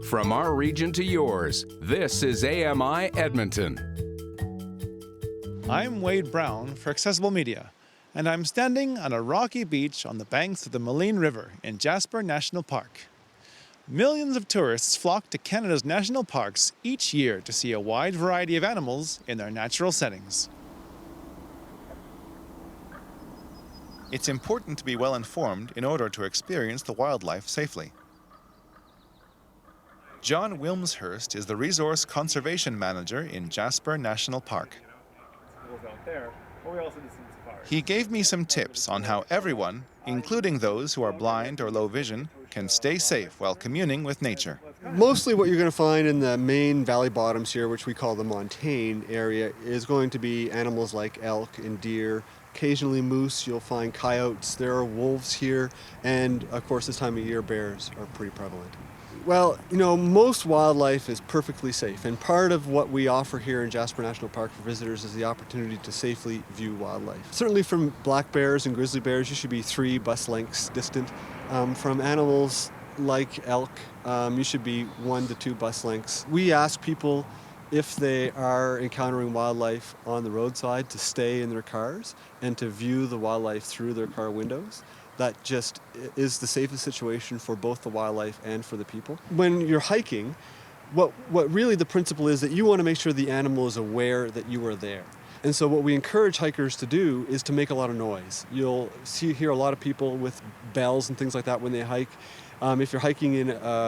From our region to yours, this is AMI Edmonton. I'm Wade Brown for Accessible Media, and I'm standing on a rocky beach on the banks of the Moline River in Jasper National Park. Millions of tourists flock to Canada's national parks each year to see a wide variety of animals in their natural settings. It's important to be well informed in order to experience the wildlife safely. John Wilmshurst is the Resource Conservation Manager in Jasper National Park. He gave me some tips on how everyone, including those who are blind or low vision, can stay safe while communing with nature. Mostly what you're going to find in the main valley bottoms here, which we call the montane area, is going to be animals like elk and deer, occasionally moose. You'll find coyotes, there are wolves here, and of course this time of year bears are pretty prevalent. Well, most wildlife is perfectly safe, and part of what we offer here in Jasper National Park for visitors is the opportunity to safely view wildlife. Certainly from black bears and grizzly bears, you should be 3 bus lengths distant. From animals like elk, you should be 1 to 2 bus lengths. We ask people, if they are encountering wildlife on the roadside, to stay in their cars and to view the wildlife through their car windows. That just is the safest situation for both the wildlife and for the people. When you're hiking, what really the principle is that you want to make sure the animal is aware that you are there. And so what we encourage hikers to do is to make a lot of noise. You'll hear a lot of people with bells and things like that when they hike. If you're hiking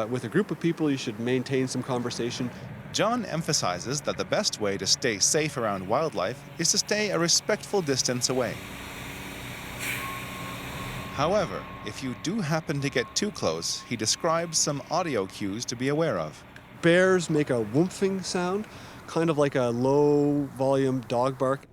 with a group of people, you should maintain some conversation. John emphasizes that the best way to stay safe around wildlife is to stay a respectful distance away. However, if you do happen to get too close, he describes some audio cues to be aware of. Bears make a whoomphing sound, kind of like a low volume dog bark.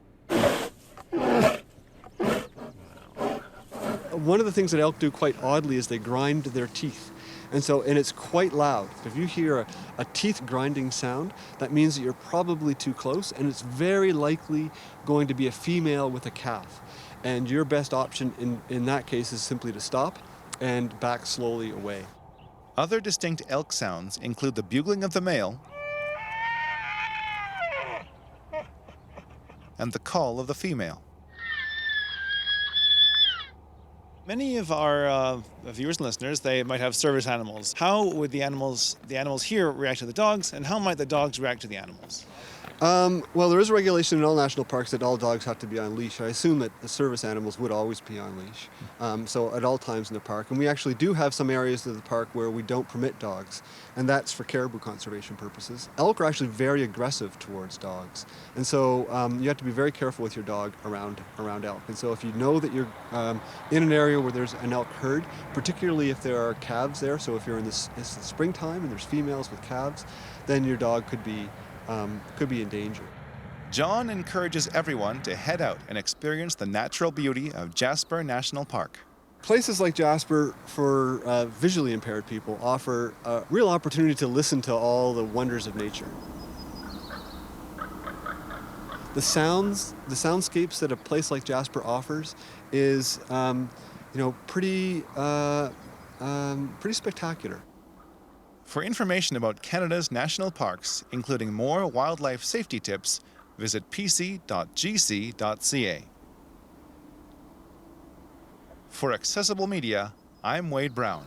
One of the things that elk do quite oddly is they grind their teeth. And it's quite loud. If you hear a teeth grinding sound, that means that you're probably too close, and it's very likely going to be a female with a calf. And your best option in that case is simply to stop and back slowly away. Other distinct elk sounds include the bugling of the male and the call of the female. Many of our viewers and listeners, they might have service animals. How would the animals here react to the dogs, and how might the dogs react to the animals? Well, there is a regulation in all national parks that all dogs have to be on leash. I assume that the service animals would always be on leash, so at all times in the park. And we actually do have some areas of the park where we don't permit dogs, and that's for caribou conservation purposes. Elk are actually very aggressive towards dogs, and so you have to be very careful with your dog around elk. And so if you know that you're in an area where there's an elk herd, particularly if there are calves there, so if you're in it's the springtime and there's females with calves, then your dog could be in danger. John encourages everyone to head out and experience the natural beauty of Jasper National Park. Places like Jasper for visually impaired people offer a real opportunity to listen to all the wonders of nature. The soundscapes that a place like Jasper offers is pretty spectacular. For information about Canada's national parks, including more wildlife safety tips, visit pc.gc.ca. For Accessible Media, I'm Wade Brown.